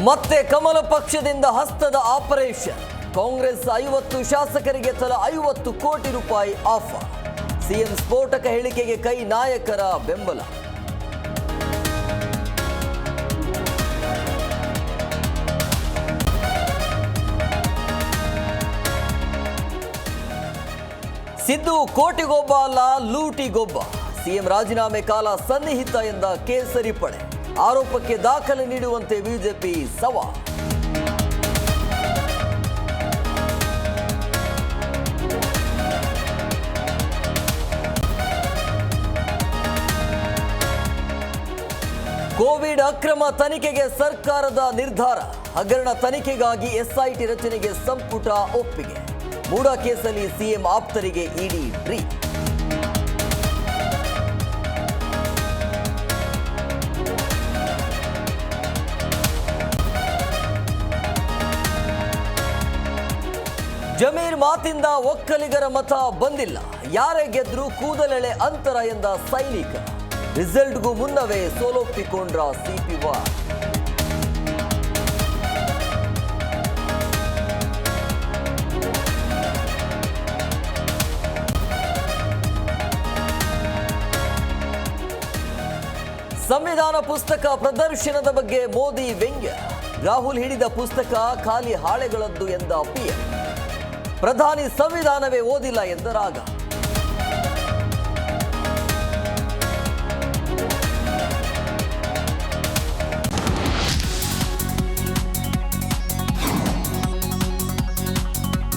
ಮತ್ತೆ ಕಮಲ ಪಕ್ಷದಿಂದ ಹಸ್ತದ ಆಪರೇಷನ್. ಕಾಂಗ್ರೆಸ್ 50 ಶಾಸಕರಿಗೆ ತಲಾ 50 ಕೋಟಿ ರೂಪಾಯಿ ಆಫರ್. ಸಿಎಂ ಸ್ಫೋಟಕ ಹೇಳಿಕೆಗೆ ಕೈ ನಾಯಕರ ಬೆಂಬಲ. ಸಿದ್ದು ಕೋಟಿಗೊಬ್ಬ ಅಲ್ಲ ಲೂಟಿಗೊಬ್ಬ. ಸಿಎಂ ರಾಜೀನಾಮೆ ಕಾಲ ಸನ್ನಿಹಿತ ಎಂದ ಕೇಸರಿ ಪಡೆ. ಆರೋಪಕ್ಕೆ ದಾಖಲೆ ನೀಡುವಂತೆ ಬಿಜೆಪಿ ಸವಾಲ್. ಕೋವಿಡ್ ಅಕ್ರಮ ತನಿಖೆಗೆ ಸರ್ಕಾರದ ನಿರ್ಧಾರ. ಹಗರಣ ತನಿಖೆಗಾಗಿ ಎಸ್ಐಟಿ ರಚನೆಗೆ ಸಂಪುಟ ಒಪ್ಪಿಗೆ. ಮೂಡಾ ಕೇಸಲ್ಲಿ ಸಿಎಂ ಆಪ್ತರಿಗೆ ಇಡಿ ಟ್ರೀಟ್. ಜಮೀರ್ ಮಾತಿಂದ ಒಕ್ಕಲಿಗರ ಮತ ಬಂದಿಲ್ಲ. ಯಾರೇ ಗೆದ್ರೂ ಕೂದಲೆಳೆ ಅಂತರ ಎಂದ ಸೈನಿಕ. ರಿಸಲ್ಟ್ಗೂ ಮುನ್ನವೇ ಸೋಲೊಪ್ಪಿಕೊಂಡ್ರ ಸಿಪಿವಾರ್. ಸಂವಿಧಾನ ಪುಸ್ತಕ ಪ್ರದರ್ಶನದ ಬಗ್ಗೆ ಮೋದಿ ವ್ಯಂಗ್ಯ. ರಾಹುಲ್ ಹಿಡಿದ ಪುಸ್ತಕ ಖಾಲಿ ಹಾಳೆಗಳದ್ದು ಎಂದ ಪಿಎಂ. ಪ್ರಧಾನಿ ಸಂವಿಧಾನವೇ ಓದಿಲ್ಲ ಎಂದ ರಾಗ.